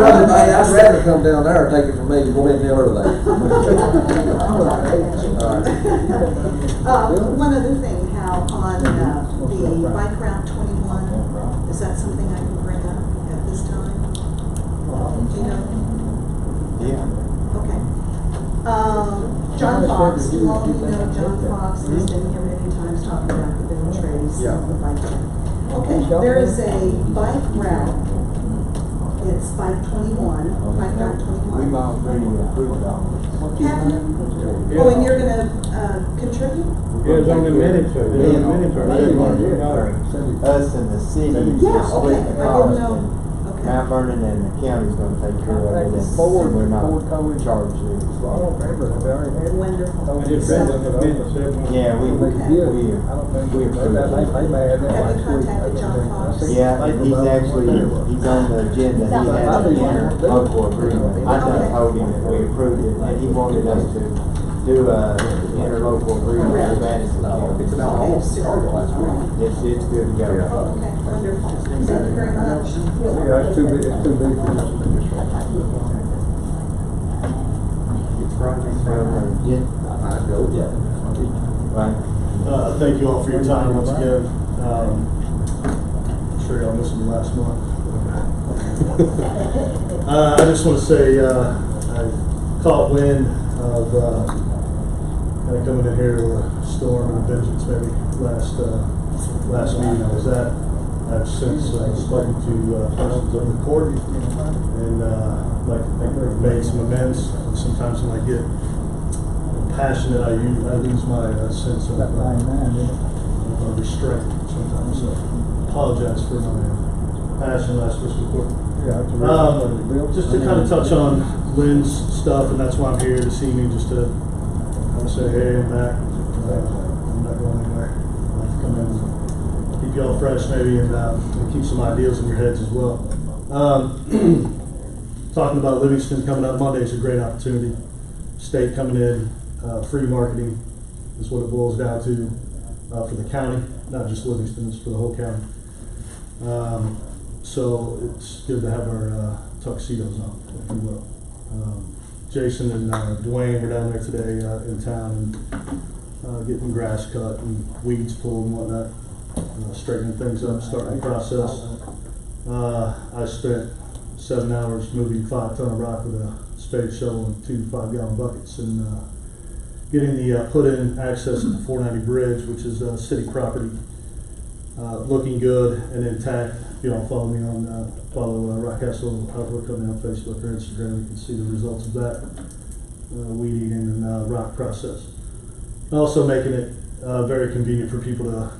rather come down there and take it from me than go in the other day. One other thing, Hal, on the Bike Route 21, is that something I can bring up at this time? Do you know? Yeah. Okay. John Fox, do all of you know John Fox? He's been here many times talking about the Bill Trace and the bike route. Okay, there is a bike route. It's Bike 21, Bike Route 21. We've already approved all this. Have you? Oh, and you're gonna, contribute? Yeah, it's on the minutes, sir. It's on the minutes, sir. Us and the city Yeah, split okay, the I cost, didn't know. and Okay. Mount Vernon and the county's gonna take care of it, and we're not charged it. Wonderful. I just read that the minutes. Yeah, we approved Have it. you contacted John Fox? Yeah, he's actually, he's on the agenda, he has an interlocal agreement. I done told him that we approved it, and he wanted us to do a interlocal agreement with Madison County. Okay, super. It's good to go. Okay, wonderful. Thank you very much. Yeah, it's too big, it's too big for us. Right. Thank you all for your time once again. I'm sure y'all missed me last month. I just want to say, I caught wind of kind of coming in here with a storm and a vengeance maybe last meeting I was at. I've since spoken to persons of the court and like to think they've made some amends. Sometimes when I get passionate, I lose my sense of restraint sometimes. So apologize for my passion last fiscal court. Just to kind of touch on Lynn's stuff, and that's why I'm here this evening, just to kind of say, hey, I'm back. I'm not going anywhere. I'd like to come in and keep y'all fresh maybe, and keep some ideas in your heads as well. Talking about Livingston coming up Monday is a great opportunity. State coming in, free marketing is what it boils down to for the county, not just Livingston, it's for the whole county. So it's good to have our tuxedos on, if you will. Jason and Dwayne were down there today in town and getting grass cut and weeds pulled and whatnot. straightening things up, starting the process. I spent 7 hours moving 5 ton of rock with a spade shovel and 2 5-gallon buckets, and getting the put-in access to the 490 bridge, which is city property, looking good and intact. If you all follow me on Rockcastle Outlook on Facebook or Instagram, you can see the results of that weed eating and rock process. Also making it very convenient for people to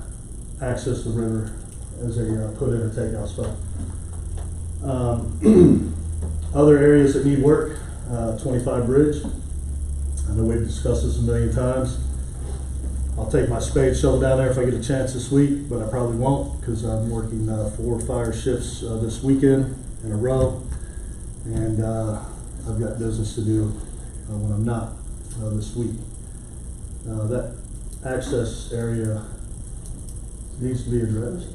access the river as a put-in and takeout spot. Other areas that need work, 25 bridge. I know we've discussed this a million times. I'll take my spade shovel down there if I get a chance this week, but I probably won't because I'm working 4 fire shifts this weekend in a row, and I've got business to do when I'm not this week. That access area needs to be addressed.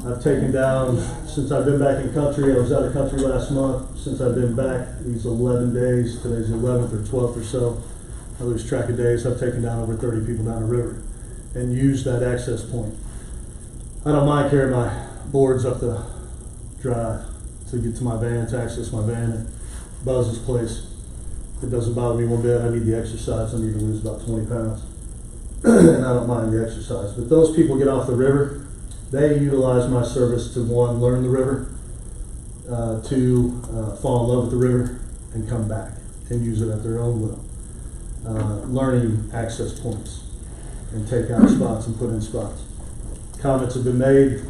I've taken down, since I've been back in country, I was out of country last month, since I've been back these 11 days, today's the 11th or 12th or so, I lose track of days, I've taken down over 30 people down the river and used that access point. I don't mind carrying my boards up the drive to get to my van, to access my van at Buzz's place. It doesn't bother me one bit. I need the exercise. I need to lose about 20 pounds. And I don't mind the exercise. But those people get off the river, they utilize my service to, 1, learn the river, 2, fall in love with the river and come back and use it at their own will. Learning access points and take out spots and put in spots. Comments have been made,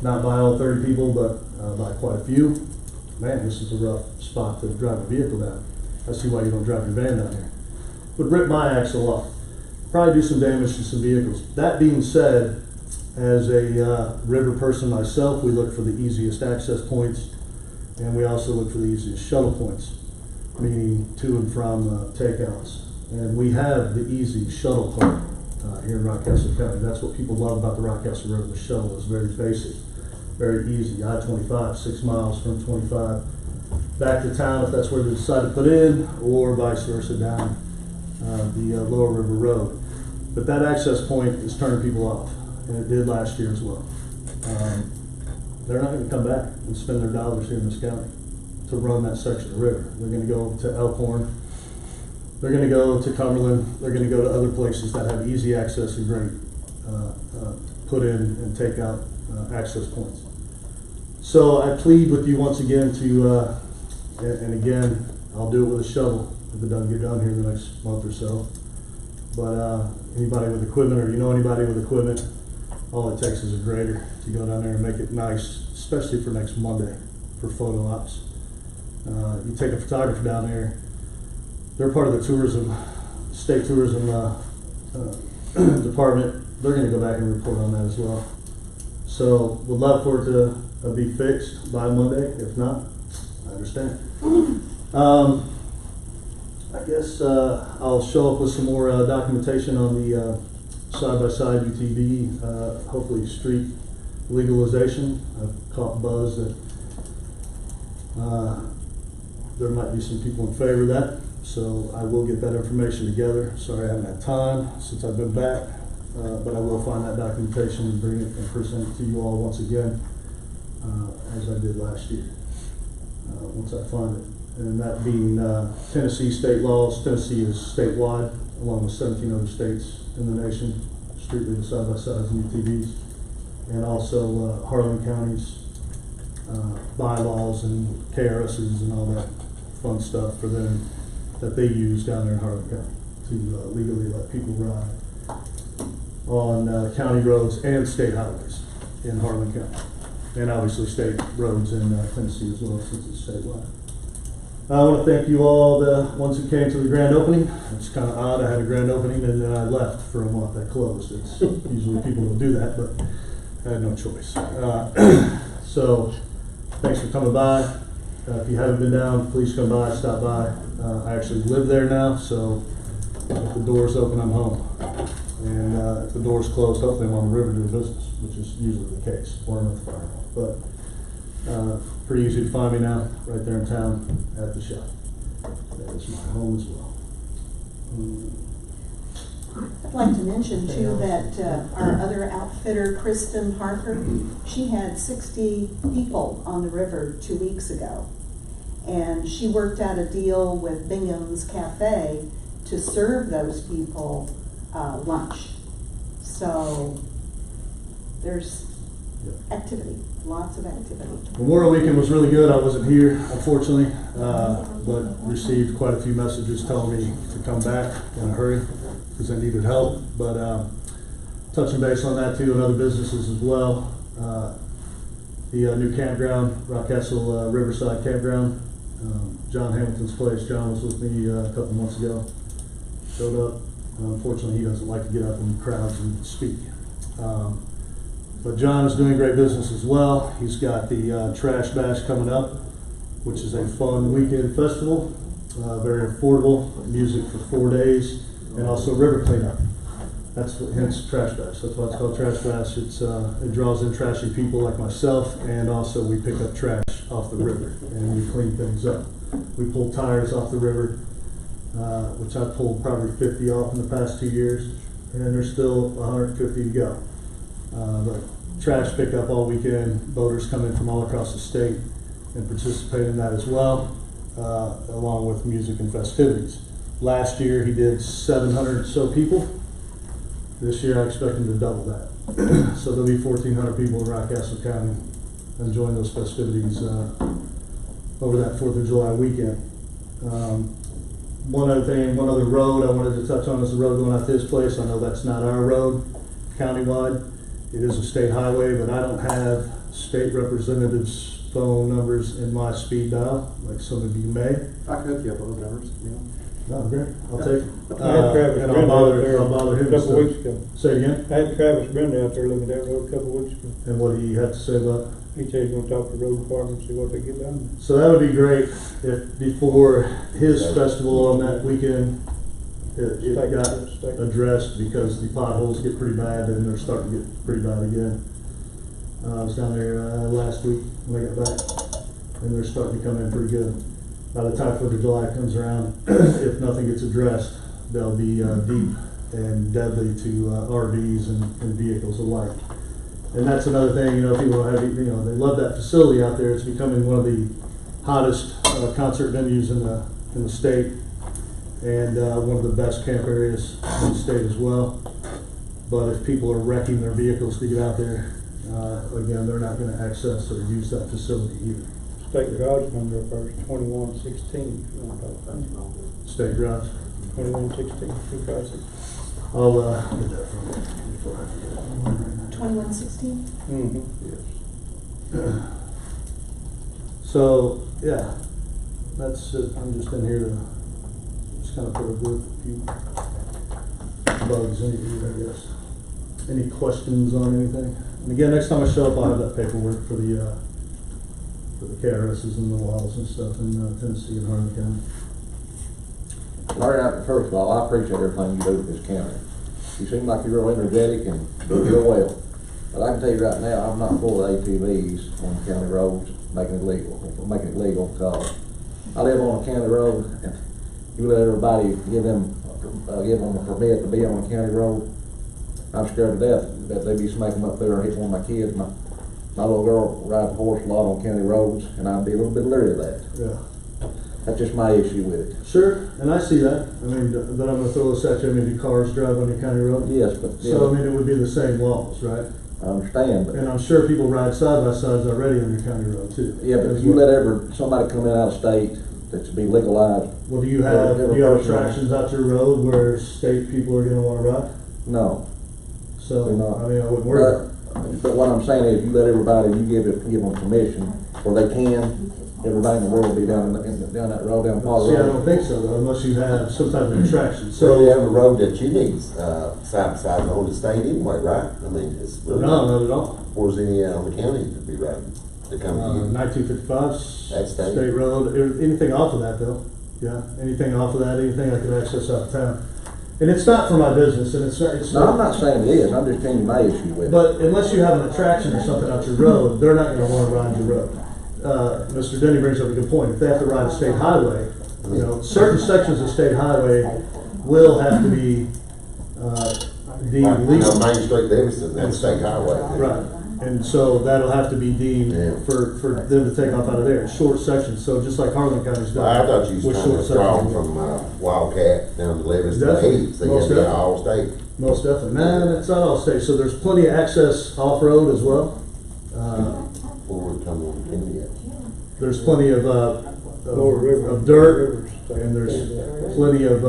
not by all 30 people, but by quite a few. Man, this is a rough spot to drive a vehicle down. I see why you don't drive your van down here. Would rip my axle off. Probably do some damage to some vehicles. That being said, as a river person myself, we look for the easiest access points, and we also look for the easiest shuttle points, meaning to and from takeouts. And we have the easy shuttle part here in Rockcastle County. That's what people love about the Rockcastle River. The shuttle is very basic, very easy. I-25, 6 miles from 25 back to town if that's where they decide to put in, or vice versa down the Lower River Road. But that access point is turning people off, and it did last year as well. They're not going to come back and spend their dollars here in this county to run that section of the river. They're going to go to Elkhorn. They're going to go to Cumberland. They're going to go to other places that have easy access and great put in and take out access points. So I plead with you once again to, and again, I'll do it with a shovel if it doesn't get done here in the next month or so. But anybody with equipment, or you know anybody with equipment, all it takes is a grader to go down there and make it nice, especially for next Monday for photo ops. You take a photographer down there, they're part of the tourism, state tourism department. They're going to go back and report on that as well. So would love for it to be fixed by Monday. If not, I understand. I guess I'll show up with some more documentation on the side-by-side UTV, hopefully street legalization. I've caught buzz that there might be some people in favor of that. So I will get that information together. Sorry I haven't had time since I've been back, but I will find that documentation and bring it and present it to you all once again, as I did last year, once I find it. And that being Tennessee state laws. Tennessee is statewide, along with 17 other states in the nation, street legal side-by-sides and UTVs, and also Harlan County's bylaws and KRSs and all that fun stuff for them that they use down there in Harlan County to legally let people ride on county roads and state highways in Harlan County, and obviously state roads in Tennessee as well, since it's statewide. I want to thank you all, the ones who came to the grand opening. It's kind of odd, I had a grand opening and then I left for a month. I closed. It's usually people don't do that, but I had no choice. So thanks for coming by. If you haven't been down, please come by, stop by. I actually live there now, so if the door's open, I'm home. And if the door's closed, hopefully I'm on the river doing business, which is usually the case, or I'm at the fire. But pretty easy to find me now, right there in town at the shop. That is my home as well. I'd like to mention too that our other outfitter, Kristen Harper, she had 60 people on the river 2 weeks ago. And she worked out a deal with Bingham's Cafe to serve those people lunch. So there's activity, lots of activity. Memorial Weekend was really good. I wasn't here, unfortunately, but received quite a few messages telling me to come back in a hurry because I needed help. But touching base on that too, and other businesses as well. The new campground, Rockcastle Riverside Campground, John Hamilton's place. John was with me a couple months ago. Showed up. Unfortunately, he doesn't like to get up in crowds and speak. But John is doing great business as well. He's got the Trash Bash coming up, which is a fun weekend festival, very affordable, music for 4 days, and also river cleanup. That's what, hence Trash Bash. That's why it's called Trash Bash. It draws in trashy people like myself, and also we pick up trash off the river and we clean things up. We pull tires off the river, which I've pulled probably 50 off in the past 2 years, and there's still 150 to go. But trash pickup all weekend. Boaters come in from all across the state and participate in that as well, along with music and festivities. Last year he did 700 or so people. This year I expect him to double that. So there'll be 1,400 people in Rockcastle County enjoying those festivities over that 4th of July weekend. One other road I wanted to touch on is the road going out to his place. I know that's not our road countywide. It is a state highway, but I don't have state representatives' phone numbers in my speed dial, like some of you may. I can hook you up with those numbers, you know. Oh, great, I'll take it. I had Travis And Brenda out there I'll bother him. a couple weeks ago. Say it again? I had Travis Brenda out there looking at that road a couple weeks ago. And what do you have to say about it? He said he's gonna talk to the road department and see what they get done. So that would be great if before his festival on that weekend, it got addressed, because the potholes get pretty bad and they're starting to get pretty bad again. I was down there last week when I got back, and they're starting to come in pretty good. By the time 4th of July comes around, if nothing gets addressed, they'll be deep and deadly to RVs and vehicles alike. And that's another thing, you know, people don't have, you know, they love that facility out there. It's becoming one of the hottest concert venues in the state, and one of the best camp areas in the state as well. But if people are wrecking their vehicles to get out there, again, they're not going to access or use that facility either. State garage number up there is 2116. If you want to talk about it. State garage. 2116. 256. I'll get that from you before I forget. 2116? Yes. So, yeah, that's it. I'm just in here to just kind of put a few bugs in here, I guess. Any questions on anything? And again, next time I show up, I'll have that paperwork for the KRSs and the walls and stuff in Tennessee and Harlan County. Larry, first of all, I appreciate everything you do with this county. You seem like you're real energetic and do real well. But I can tell you right now, I'm not for the ATVs on the county roads making it legal, because I live on a county road, and you let everybody give them a permit to be on a county road. I'm scared to death that they be smacking up there and hit one of my kids. My little girl rides a horse a lot on county roads, and I'd be a little bit leery of that. Yeah. That's just my issue with it. Sure, and I see that. I mean, but I'm gonna throw this at you. I mean, do cars drive on your county road? Yes, but So, I mean, it would be the same laws, right? I understand, but And I'm sure people ride side by sides already on your county road too. yeah, but if you let somebody come in out of state that's be legalized, Well, do you have attractions out your road where state people are gonna wanna ride? no. So, They're not. I mean, I wouldn't worry about it. But what I'm saying is, you let everybody, you give them permission, where they can, everybody in the world will be down that road, down Paul See, I Road. don't think so though, unless you have some type of attraction. So you have a road that you need, side by side on the state anyway, right? I mean, it's really. No, not at all. Where's any on the county to be riding, to come to you? 1955 That's state. state road, anything off of that though. Yeah, anything off of that, anything I could access out of town. And it's not for my business, and it's No, I'm not saying it is, I'm just telling you my issue with it. But unless you have an attraction or something out your road, they're not gonna wanna ride your road. Mr. Denny brings up a good point. If they have to ride a state highway, you know, certain sections of state highway will have to be deemed Like, you know, legal. Main Street, Livingston, that's state highway. Right, and so that'll have to be deemed Yeah. for them to take off out of there, short sections, so just like Harlan County's done. I thought you was with trying to short draw sections. from, Wildcat down to Livingston to Definitely. Heath, so you Most had to be definitely. all state. Most definitely, nah, it's not all state, so there's plenty of access off-road as well. Before we come on Kennedy. There's plenty of Lower river. of dirt, and there's plenty of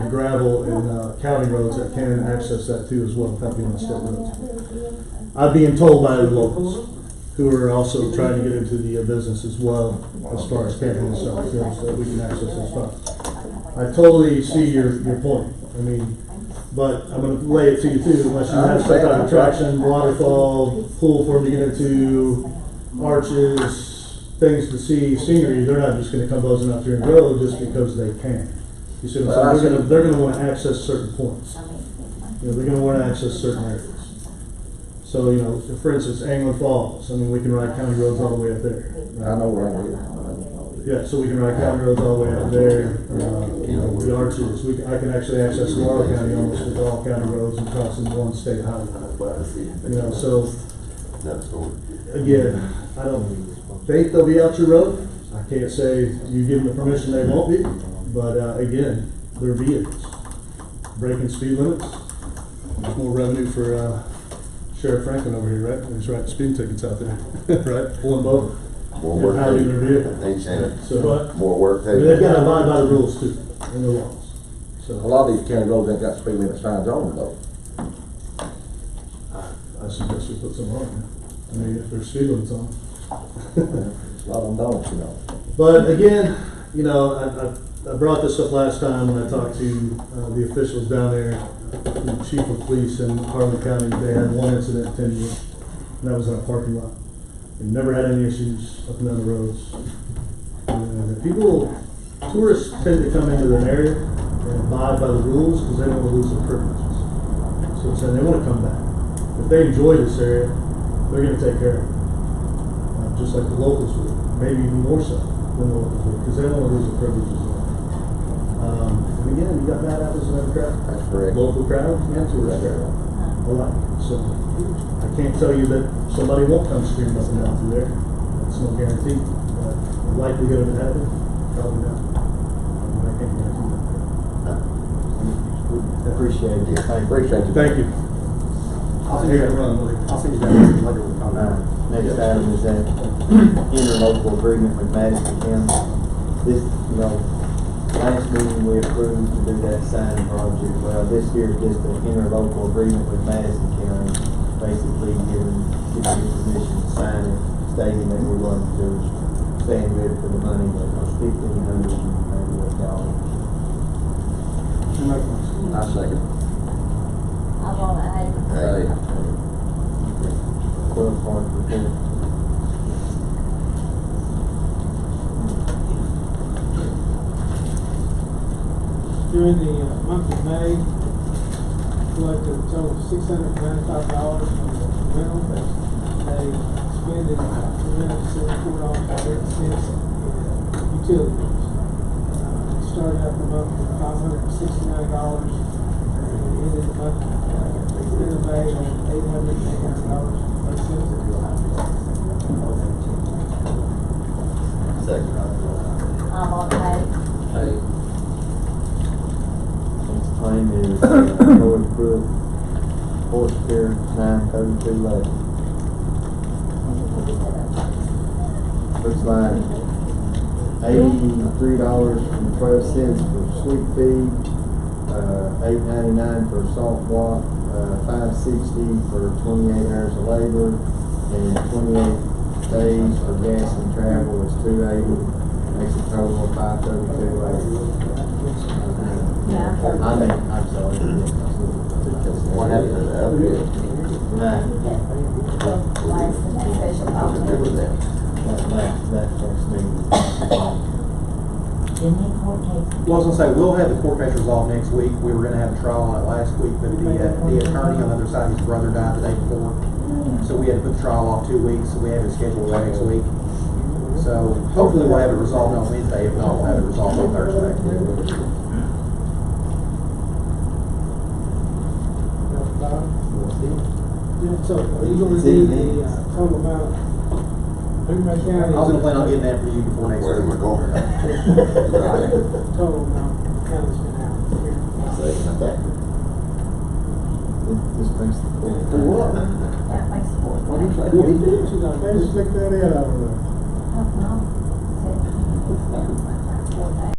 gravel and county roads that can access that too as well, without being on state roads. I'm being told by the locals, who are also trying to get into the business as well, as far as camping and stuff, you know, so that we can access those spots. I totally see your point, I mean, but I'm gonna lay it to you too, unless you have some type of attraction, waterfall, pool for them to get into, arches, things to see, scenery, they're not just gonna come buzzing up here and go just because they can. You see what I'm saying? They're gonna wanna access certain points. You know, they're gonna wanna access certain areas. So, you know, for instance, Anglin Falls, I mean, we can ride county roads all the way up there. I know where it is. Yeah, so we can ride county roads all the way up there, you know, the arches, I can actually access Laurel County almost with all county roads and crossing one state highway. You know, so, Another story. again, I don't think they'll be out your road. I can't say you give them the permission they won't be, but, again, they're vehicles. Breaking speed limits, there's more revenue for, Sheriff Franklin over here, right? He's writing speeding tickets out there, right? Pulling them over. More work. And hiding their vehicle. Ain't saying So, more work. I mean, they've got to abide by the rules too, and the laws. A So, lot of these county roads ain't got speed limit signs on them though. I suggest we put some on there. I mean, if there's speed limits on. A lot of them don't, you know. But again, you know, I brought this up last time when I talked to the officials down there, the chief of police in Harlan County. They had one incident in 10 years, and that was in a parking lot. They never had any issues up and down the roads. And the tourists tend to come into an area and abide by the rules because they don't want to lose their privileges. So I'm saying they want to come back. If they enjoy this area, they're going to take care of it. Just like the locals would, maybe even more so than the locals would, because they don't want to lose their privileges. And again, you got bad apples in every crowd. That's correct. Local crowd and tourist crowd alike. So I can't tell you that somebody won't come screaming up and down through there. That's no guarantee. But the likelihood of it happening, probably not. I can't guarantee that. Appreciate it. Appreciate you. Thank you. I'll send you that run, buddy. I'll send you that later. Next item is that interlocal agreement with Madison County. This, you know, last meeting we approved to do that sign project. Well, this year is just an interlocal agreement with Madison County, basically giving you permission to sign it, stating that we're going to stand good for the money, that was $1,500 dollars. I second. I'm on Hey. 12 points report. During the month of May, collected a total of $695 from the rental. They expended $374.08 in utility bills. Started out the month with $569 and ended the month in May at $880. Second. I'm on Hey. Next claim is North Brook Horse Care 932 left. Looks like $83.12 for sweet feed, $8.99 for salt block, $5.60 for 28 hours of labor, and 28 days for gas and travel is $2.80. Makes a total of $532.80. Yeah. I'm sorry. What happened to that? Nine. Last and that special I was good with that. That first meeting. Didn't he court case? Well, I was gonna say, we'll have the court case resolved next week. We were gonna have a trial on it last week, but the attorney on the other side, his brother died the day before. So we had to put the trial off 2 weeks, so we have it scheduled for next week. So hopefully we'll have it resolved on Wednesday. If not, we'll have it resolved on Thursday. So, are you gonna do the, total amount? Pima County. I was gonna plan on getting that for you before next Where am I week. going? Total amount county's been out here. This makes the point. That makes four. They just picked that in over there. No,